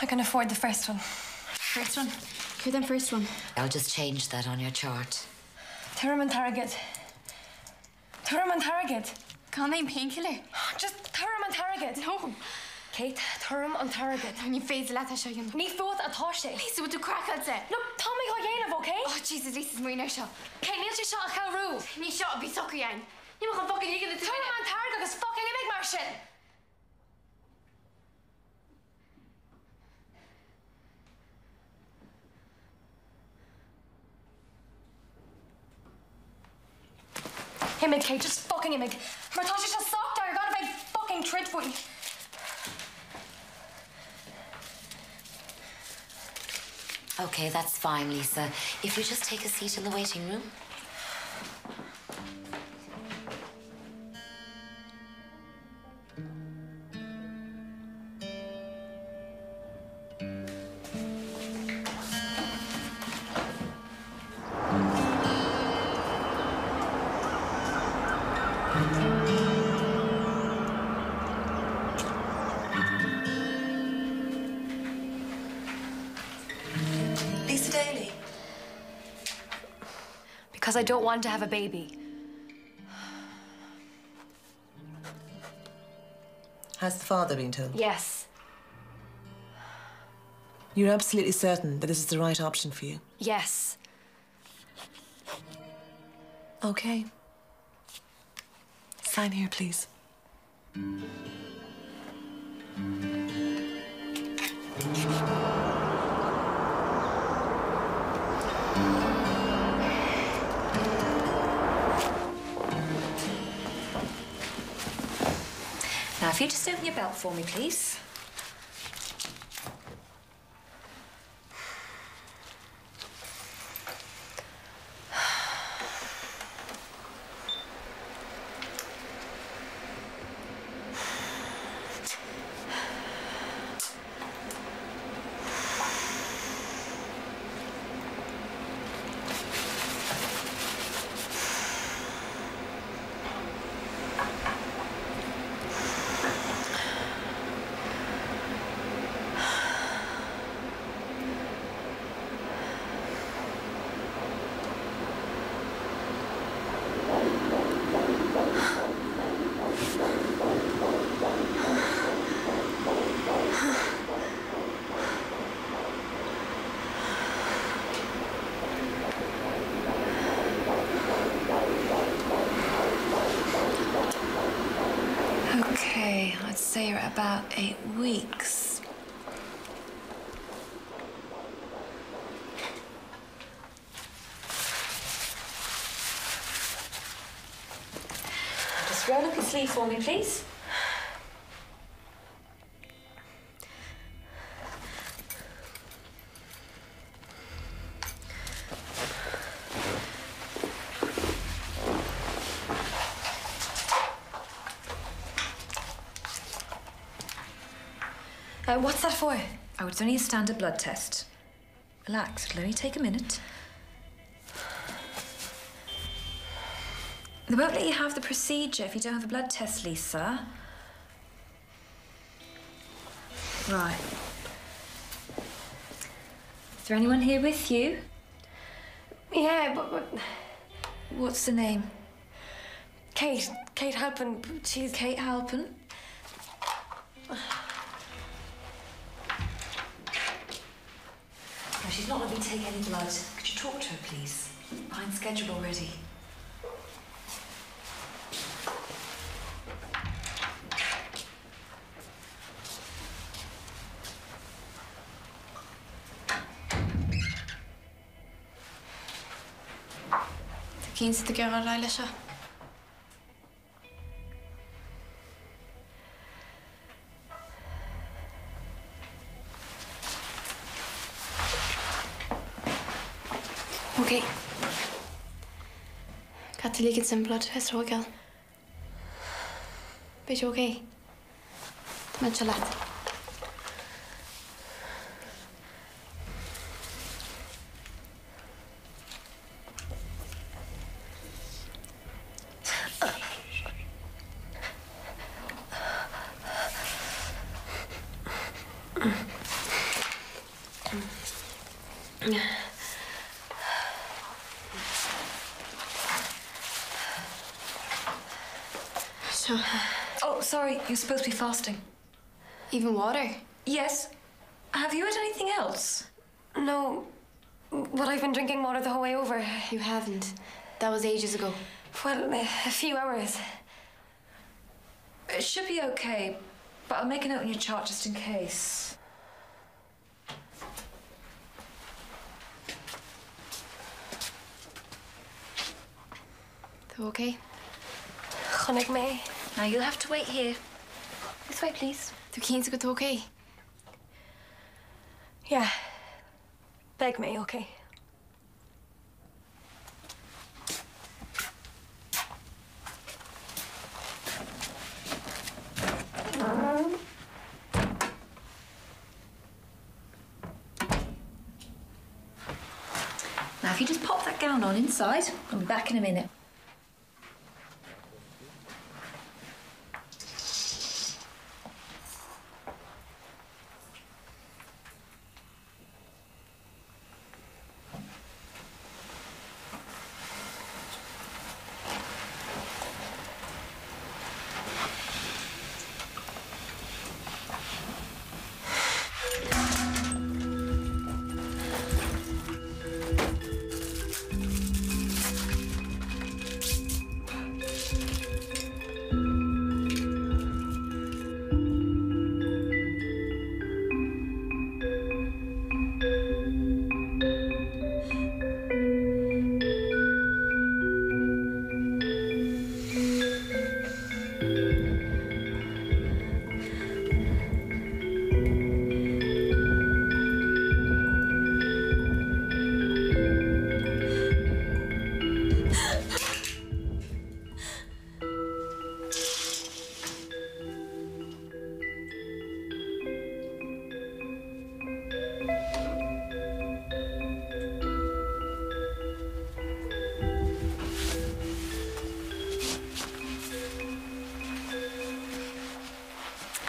I can afford the first one. First one? Here then, first one. I'll just change that on your chart. Turum and Target. Turum and Target. Can't name painkiller? Just Turum and Target. No. Kate, Turum and Target. Ní féidir le seo dhéanamh. Ní fót atá sé. Lisa, what do crack out say? Look, Tommy go dhéanamh, okay? Oh, Jesus, Lisa's muoine seo. Kate, níl sé seo a chailrú. Ní seo a bhí sucker dhéan. Ní mo chu fucking dígan na Turum and Target is fucking a big marsin. Imig, Kate, just fucking imig. Martáis just sock there, you're gonna big fucking trid for you. Okay, that's fine, Lisa. If you just take a seat in the waiting room. Because I don't want to have a baby. Has the father been told? Yes. You're absolutely certain that this is the right option for you? Yes. Okay. Sign here, please. Now, if you just open your belt for me, please. Okay, I'd say you're about 8 weeks. Just roll up your sleeve for me, please. What's that for? Oh, it's only a standard blood test. Relax, it'll only take a minute. They won't let you have the procedure if you don't have a blood test, Lisa. Right. Is there anyone here with you? Yeah, but... What's the name? Kate. Kate Halpin. She's... Kate Halpin? No, she's not let me take any blood. Could you talk to her, please? Behind schedule already. Cínta de gearr ar eile seo. Okay. Cad lígad san blood test Gaeilge. B'éis okay? Tá se leat. So, Oh, sorry, you're supposed to be fasting. even water? Yes. Have you had anything else? No. But I've been drinking water the whole way over. You haven't. That was ages ago. Well, a few hours. It should be okay, but I'll make a note in your chart just in case. They're okay? Chonnig me. Now you'll have to wait here. This way, please. They're keen to get okay. Yeah. Beg me, okay? Now, if you just pop that gown on inside, I'll be back in a minute.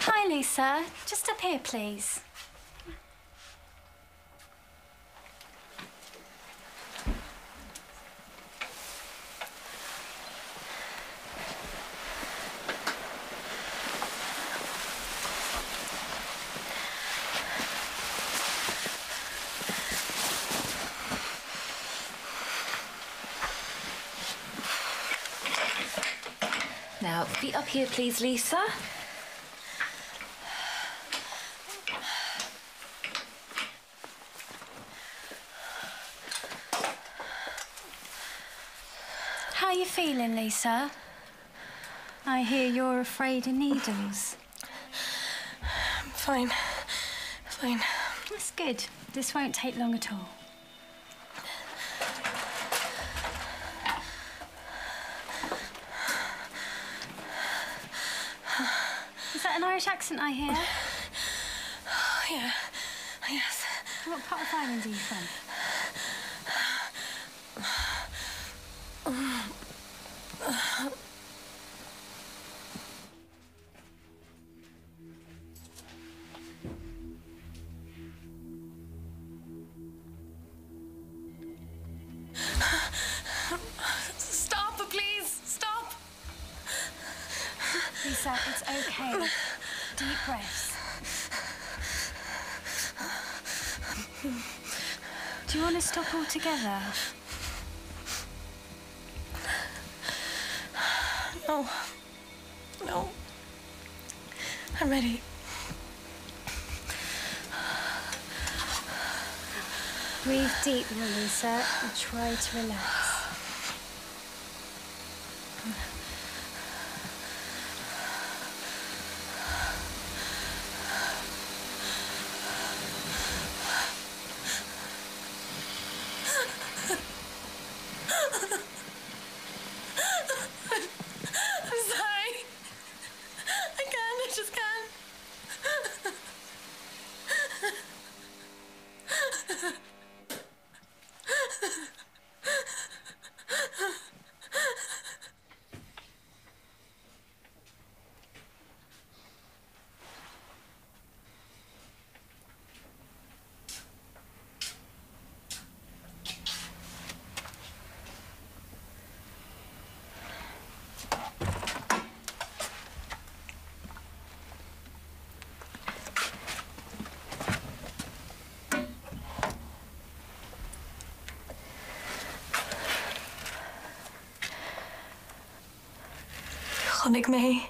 Hi, Lisa. Just up here, please. Now, feet up here, please, Lisa. How are you feeling, Lisa? I hear you're afraid of needles. I'm fine. Fine. That's good. This won't take long at all. Is that an Irish accent I hear? Yeah. Yes. What part of Ireland are you from? Stop, please. Stop. Lisa, it's okay. Deep breaths. Do you want to stop altogether? No. No. I'm ready. Breathe deeply, Lisa, and try to relax. I'm sorry. I just can't. Chonig mé.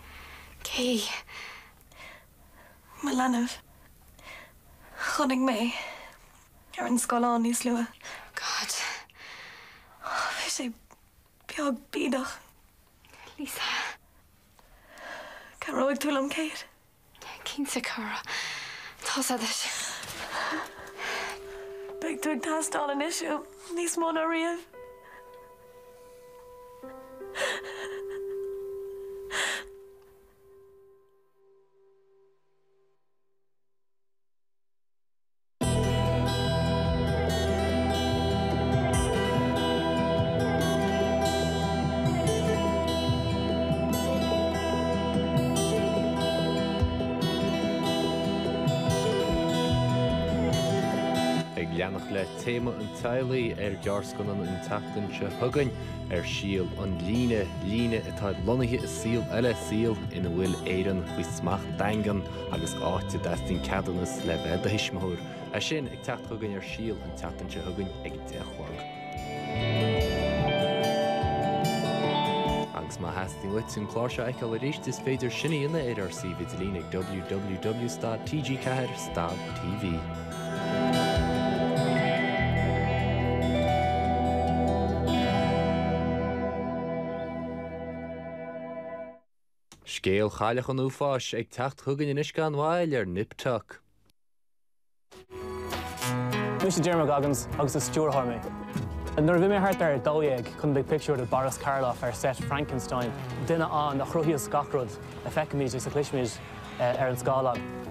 Kay. Malanamh. Chonig mé. Ar an scannán níos lua. God. Bhí sé beag bídach. Lisa. Can tú am céad? Cínta cara. Tá this. Beg tú ag tastáil an issue. Níos mó na riamh. Leannach le téma an tailaí dearsconan an tatan se thugain Síol an líne atá lonathe is Síol eile Síol ina bhfuil éireann faoi smacht dangan agus áite d'astain ceadannas le bheith a hisismthúr. Sin ag teacht thugain Síol an tatan se thugain ag deachmhag. Agus má heasting wit an chláir se eiceáil a ríist is féidir sinna ina RC Vitalín ag www.tgclár.tv. Scéal chailech an uafáis ag teacht thugain in iscán mhail nipteach. Mis sé Dermot Goggins agus is Stuart Harmé. Nuair bhí mé thart ar dóigh chun big picture de Boris Karloff ar set Frankenstein, duine an nach chruthíos gachrod a feicimid is a cliismid ar an scálan.